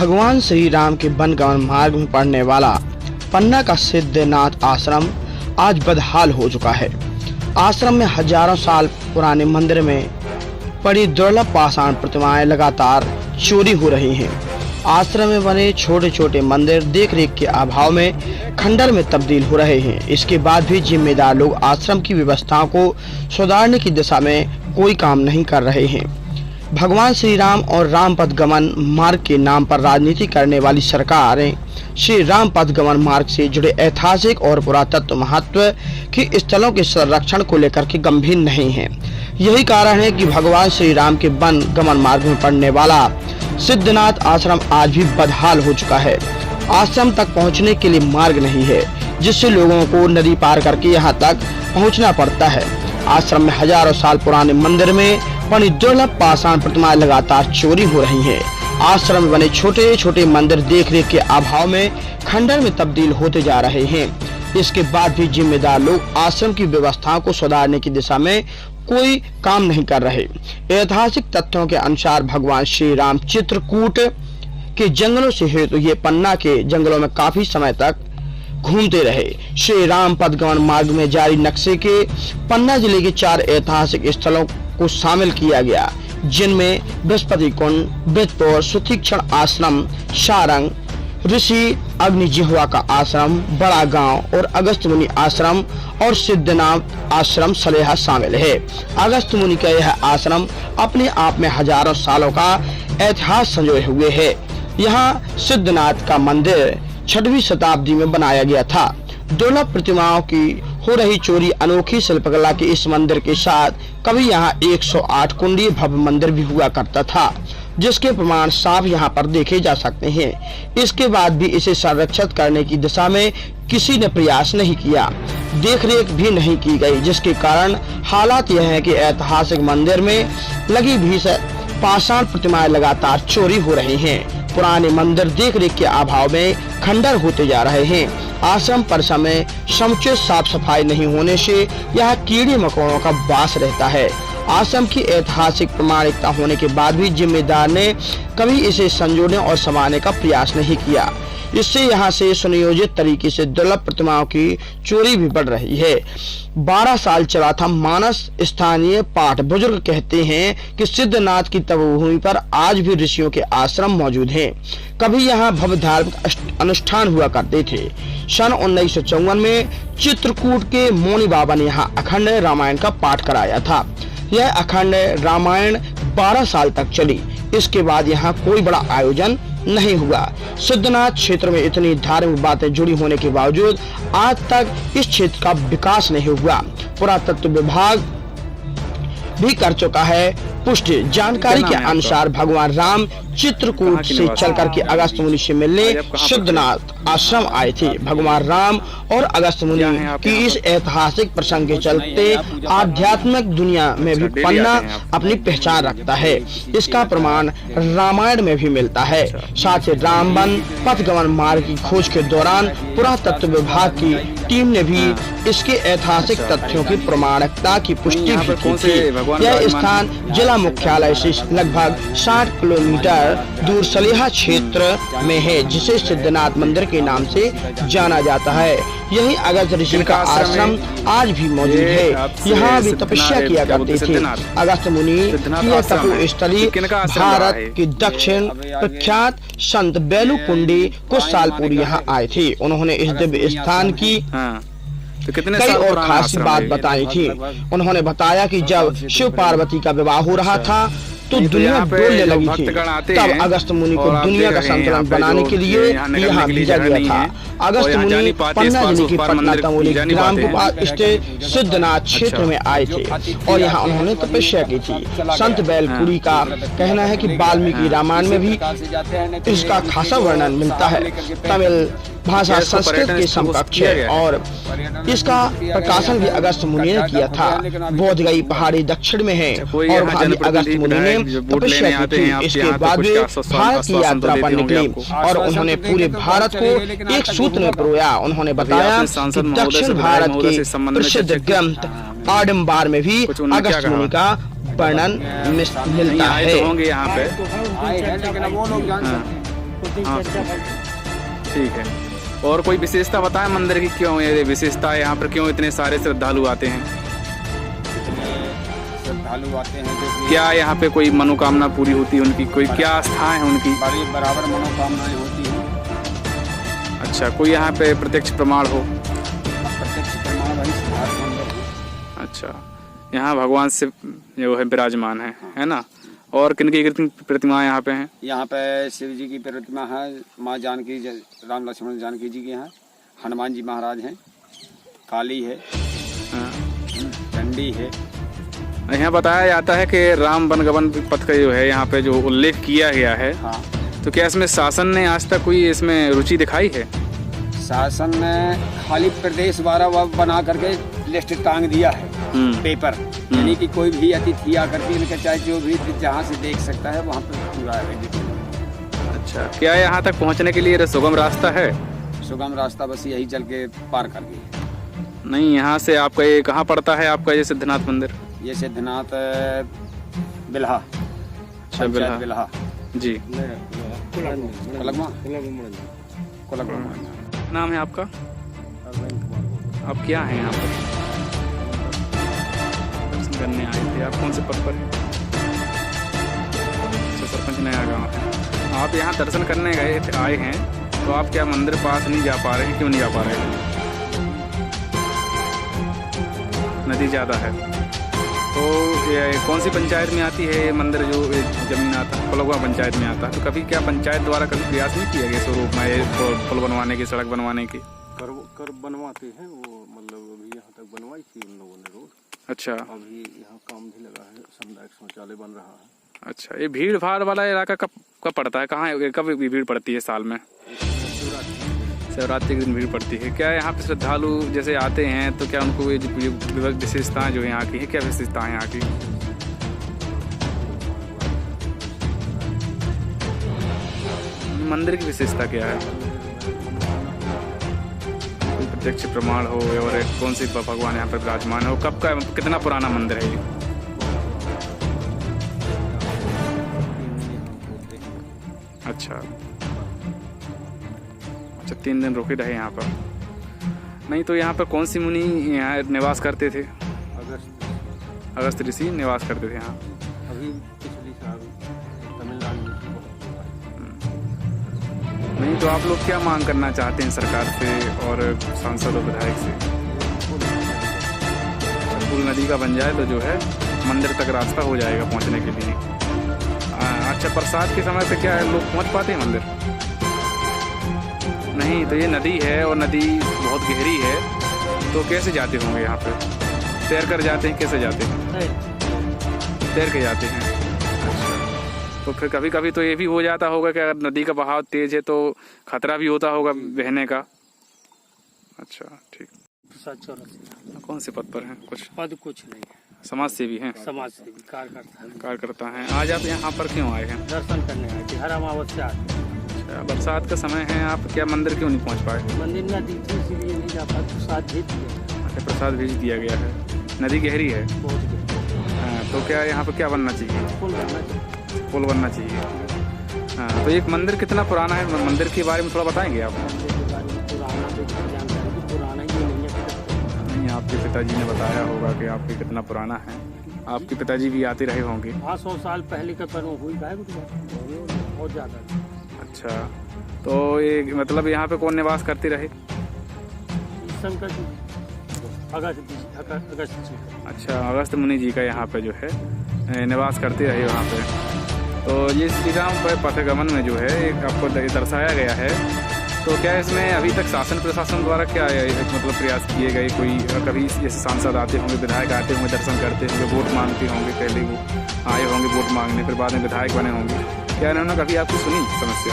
भगवान श्री राम के वनगमन मार्ग में पड़ने वाला पन्ना का सिद्धनाथ आश्रम आज बदहाल हो चुका है। आश्रम में हजारों साल पुराने मंदिर में पड़ी दुर्लभ पाषाण प्रतिमाएं लगातार चोरी हो रही हैं। आश्रम में बने छोटे छोटे मंदिर देखरेख के अभाव में खंडर में तब्दील हो रहे हैं। इसके बाद भी जिम्मेदार लोग आश्रम की व्यवस्थाओं को सुधारने की दिशा में कोई काम नहीं कर रहे हैं। भगवान श्री राम और राम पथ गमन मार्ग के नाम पर राजनीति करने वाली सरकारें श्री राम पथ गमन मार्ग से जुड़े ऐतिहासिक और पुरातत्व महत्व के स्थलों के संरक्षण को लेकर के गंभीर नहीं हैं। यही कारण है कि भगवान श्री राम के वन गमन मार्ग में पड़ने वाला सिद्धनाथ आश्रम आज भी बदहाल हो चुका है। आश्रम तक पहुंचने के लिए मार्ग नहीं है, जिससे लोगों को नदी पार करके यहां तक पहुंचना पड़ता है। आश्रम में हजारों साल पुराने मंदिर में बनी दुर्लभ पाषाण प्रतिमाएं लगातार चोरी हो रही हैं। आश्रम में बने छोटे छोटे मंदिर देखरेख के अभाव में खंडर में तब्दील होते जा रहे हैं। इसके बाद भी जिम्मेदार लोग आश्रम की व्यवस्थाओं को सुधारने की दिशा में कोई काम नहीं कर रहे। ऐतिहासिक तथ्यों के अनुसार भगवान श्री राम चित्रकूट के जंगलों से हेतु ये पन्ना के जंगलों में काफी समय तक घूमते रहे। श्री राम पथ गमन मार्ग में जारी नक्शे के पन्ना जिले के 4 ऐतिहासिक स्थलों को शामिल किया गया, जिनमें बृहस्पति कुंड, ब्रजपुर, सुतीक्षण आश्रम, सारंग, ऋषि अग्निजिह्वा का आश्रम, बड़ा गांव और अगस्त मुनि आश्रम और सिद्धनाथ आश्रम सलेहा शामिल है। अगस्त मुनि का यह आश्रम अपने आप में हजारों सालों का इतिहास संजोए हुए है। यहाँ सिद्धनाथ का मंदिर 6वीं शताब्दी में बनाया गया था। दुर्लभ प्रतिमाओं की हो रही चोरी, अनोखी शिल्पकला के इस मंदिर के साथ कभी यहाँ 108 कुंडीय भव्य मंदिर भी हुआ करता था, जिसके प्रमाण साफ यहाँ पर देखे जा सकते हैं। इसके बाद भी इसे संरक्षित करने की दिशा में किसी ने प्रयास नहीं किया, देखरेख भी नहीं की गई, जिसके कारण हालात यह है कि ऐतिहासिक मंदिर में लगी भी पाषाण प्रतिमाएं लगातार चोरी हो रही हैं। पुराने मंदिर देखरेख के अभाव में खंडर होते जा रहे हैं। आश्रम परिसर में समुचित साफ सफाई नहीं होने से यह कीड़े मकोड़ों का वास रहता है। आश्रम की ऐतिहासिक प्रामाणिकता होने के बाद भी जिम्मेदार ने कभी इसे संजोने और संभालने का प्रयास नहीं किया। इससे यहाँ से सुनियोजित तरीके से दुर्लभ प्रतिमाओं की चोरी भी बढ़ रही है। 12 साल चला था मानस स्थानीय पाठ बुजुर्ग कहते हैं कि सिद्धनाथ की तपोभूमि पर आज भी ऋषियों के आश्रम मौजूद हैं। कभी यहाँ भव्य धार्मिक अनुष्ठान हुआ करते थे। सन 1954 में चित्रकूट के मौनी बाबा ने यहाँ अखंड रामायण का पाठ कराया था। यह अखंड रामायण 12 साल तक चली। इसके बाद यहाँ कोई बड़ा आयोजन नहीं हुआ। सिद्धनाथ क्षेत्र में इतनी धार्मिक बातें जुड़ी होने के बावजूद आज तक इस क्षेत्र का विकास नहीं हुआ। पुरातत्व विभाग भी कर चुका है पुष्टि। जानकारी के अनुसार भगवान राम चित्रकूट से चलकर के अगस्त मुनि से मिलने सिद्धनाथ आश्रम आए थे। भगवान राम और अगस्त मुनि की इस ऐतिहासिक प्रसंग के चलते आध्यात्मिक दुनिया में भी पन्ना अपनी पहचान रखता है। इसका प्रमाण रामायण में भी मिलता है। साथ ही रामवन पथ गमन मार्ग की खोज के दौरान पुरातत्व विभाग की टीम ने भी इसके ऐतिहासिक तथ्यों की प्रमाणिकता की पुष्टि भी की थी। यह स्थान जिला मुख्यालय से लगभग 60 किलोमीटर दूर सलेहा क्षेत्र में है, जिसे सिद्धनाथ मंदिर के नाम से जाना जाता है। यही अगस्त ऋषि का आश्रम आज भी मौजूद है। यहाँ भी तपस्या किया करते थे। अगस्त मुनि की तपो स्थली भारत की दक्षिण प्रख्यात संत बेलू कुंडी कुछ साल पूर्व यहाँ आए थे। उन्होंने इस दिव्य स्थान की कई और खास बात बताई थी। उन्होंने बताया कि जब शिव पार्वती का विवाह हो रहा था तो दुनिया डोलने लगी थी। तब अगस्त मुनि को दुनिया का संतुलन बनाने के लिए यहाँ भेजा गया था। अगस्त मुनि पन्ना जिले की पटना तमोली ग्राम के पास स्थित सिद्धनाथ क्षेत्र में आए थे और यहाँ उन्होंने तपस्या की थी। संत बैलपुरी का कहना है कि वाल्मीकि रामायण में भी इसका खासा वर्णन मिलता है। तमिल भाषा संस्कृत के समकक्ष है और इसका प्रकाशन भी अगस्त मुनि ने किया था। बोध गई पहाड़ी दक्षिण में है और वहाँ भी अगस्त मुनि ने तपस्या की थी। इसके बाद वे भारत की यात्रा पर निकले और उन्होंने पूरे भारत को एक सूत्र में पिरोया। उन्होंने बताया कि दक्षिण भारत के प्रसिद्ध ग्रंथ आडम्बार में भी अगस्त मुनि का वर्णन मिलता है। चर्चा कर। ठीक है। और कोई विशेषता बताएं मंदिर की, क्यों ये विशेषता है यहाँ पर, क्यों इतने सारे श्रद्धालु आते हैं? श्रद्धालु आते हैं जो क्या यहाँ पे कोई मनोकामना पूरी होती है उनकी, कोई क्या आस्था है उनकी? बराबर मनोकामनाएं होती हैं। अच्छा, कोई यहाँ पे प्रत्यक्ष प्रमाण हो? प्रत्यक्ष प्रमाण वही सिद्धार्थ मंदिर है। अच्छा, यहाँ भगवान से जो है विराजमान है ना? और किनकी प्रतिमा यहाँ पे हैं? यहाँ पे शिव जी की प्रतिमा है, माँ जानकी, राम लक्ष्मण जानकी जी की हैं, हनुमान जी महाराज हैं, काली है, चंडी है। यहाँ बताया जाता है कि राम वनगमन पथ का जो है यहाँ पे जो उल्लेख किया गया है, हाँ, तो क्या इसमें शासन ने आज तक कोई इसमें रुचि दिखाई है? शासन ने खाली प्रदेश वारा बना करके लिस्ट टांग दिया है पेपर, यानी कि कोई भी अतिथि आकर के इनका चाहे जो भी जहाँ से देख सकता है वहाँ पर पूरा है। अच्छा, क्या यहाँ तक पहुँचने के लिए सुगम रास्ता है? सुगम रास्ता बस यही चल के पार कर गई। नहीं, यहाँ से आपका ये कहाँ पड़ता है आपका ये सिद्धनाथ मंदिर? ये सिद्धनाथ बिल्हा। अच्छा, बिल्हा जी। नाम है आपका? आप क्या हैं यहाँ पर? दर्शन करने आए थे आप, कौन से पद पर? अच्छा, सरपंच नया गांव है। आप यहाँ दर्शन करने आए हैं, तो आप क्या मंदिर पास नहीं जा पा रहे हैं? क्यों नहीं जा पा रहे हैं? नदी ज़्यादा है। तो ये कौन सी पंचायत में आती है ये मंदिर, जो जमीन आता है? पलगवा पंचायत में आता है। तो कभी क्या पंचायत द्वारा कभी प्रयास नहीं किया गया स्वरूप में ये पुल बनवाने की, सड़क बनवाने की? कर बनवाते हैं वो, मतलब अभी यहाँ तक बनवाई थी उन लोगों ने रोड। अच्छा, अभी यहाँ काम भी लगा है, सामुदायिक शौचालय बन रहा है। अच्छा, ये भीड़ भाड़ वाला इलाका कब पड़ता है, कहाँ कब भीड़ पड़ती है साल में? शिवरात्रि के दिन भीड़ पड़ती है। क्या यहाँ पे श्रद्धालु जैसे आते हैं तो क्या उनको ये विशेषताएं जो यहाँ की है, क्या विशेषताएं यहाँ की? मंदिर की विशेषता क्या है? प्रत्यक्ष प्रमाण हो और कौन सी भगवान यहाँ पर विराजमान हो, कब का, कितना पुराना मंदिर है ये? अच्छा, 3 दिन रुके रहे यहाँ पर। नहीं तो यहाँ पर कौन सी मुनि यहाँ निवास करते थे? अगस्त ऋषि निवास करते थे यहाँ। अभी पिछली साल तमिलनाडु में नहीं तो आप लोग क्या मांग करना चाहते हैं सरकार से और सांसद और विधायक से? पुल नदी का बन जाए तो जो है मंदिर तक रास्ता हो जाएगा पहुँचने के लिए। अच्छा, बरसात के समय पे क्या है, लोग पहुँच पाते हैं मंदिर? नहीं, तो ये नदी है और नदी बहुत गहरी है, तो कैसे जाते होंगे यहाँ पे? तैर कर जाते हैं? कैसे जाते हैं? तैर के जाते हैं। अच्छा, तो फिर कभी कभी तो ये भी हो जाता होगा कि अगर नदी का बहाव तेज है तो खतरा भी होता होगा बहने का। अच्छा, ठीक। कौन से पद पर हैं? पद कुछ नहीं है, समाज सेवी हैं? समाज सेवी कार्यकर्ता हैं। आज आप यहाँ पर क्यों आए हैं? दर्शन करने आए थे, हर अमावस्या। बरसात का समय है, आप क्या मंदिर क्यों नहीं पहुँच पाए? मंदिर में नदी थी इसलिए नहीं जा पाए, प्रसाद भेज दिया। अच्छा, प्रसाद भेज दिया गया है। नदी गहरी है बहुत गहरी। हाँ, तो क्या यहाँ पर क्या बनना चाहिए? पुल बनना चाहिए। पुल बनना चाहिए। हाँ, तो एक मंदिर कितना पुराना है, मंदिर के बारे में थोड़ा बताएंगे आप? मंदिर के बारे में पुराना ही नहीं है। नहीं, आपके पिताजी ने बताया होगा कि आपके कितना पुराना है। आपके पिताजी भी आते रहे होंगे? हाँ, 100 साल पहले का पर हुई है, बहुत ज़्यादा। अच्छा, तो ये मतलब यहाँ पे कौन निवास करते रहे? शंकर जी, अगस्त जी। अच्छा, अगस्त मुनि जी का यहाँ पे जो है निवास करते रहे वहाँ पे। तो ये श्री राम पथगमन में जो है आपको दर्शाया गया है, तो क्या इसमें अभी तक शासन प्रशासन द्वारा क्या मतलब प्रयास किए गए? कोई कभी जैसे सांसद आते होंगे, विधायक आते होंगे, दर्शन करते होंगे, वोट मांगते होंगे, पहले वो आए होंगे वोट मांगने, फिर बाद में विधायक बने होंगे, क्या इन्होंने कभी आपकी सुनी समस्या?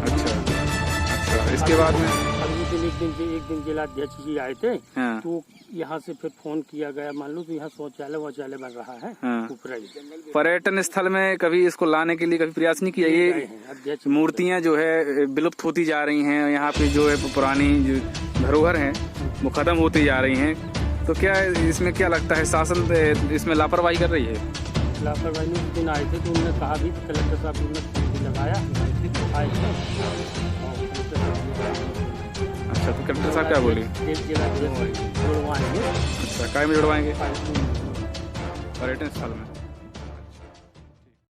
अच्छा, अच्छा, इसके बाद में एक दिन जिलाध्यक्ष जी आए थे। हाँ। तो यहाँ से फिर फोन किया गया, मान लो तो यहाँ शौचालय बन रहा है। हाँ। ऊपर पर्यटन स्थल में कभी इसको लाने के लिए कभी प्रयास नहीं किया? ये मूर्तियाँ जो है विलुप्त होती जा रही हैं, यहाँ पे जो है पुरानी जो धरोहर हैं वो खत्म होती जा रही हैं, तो क्या इसमें क्या लगता है शासन इसमें लापरवाही कर रही है? लापरवाही में उस दिन आए थे तो उन्होंने कहा भी कि कलेक्टर साहब ने फोन भी लगाया आए थे और कलेक्टर साहब ने अच्छा, तो कलेक्टर साहब क्या बोले? एक जगह जुड़वाएंगे। अच्छा, काय में जुड़वाएंगे? पर्यटन स्थल में।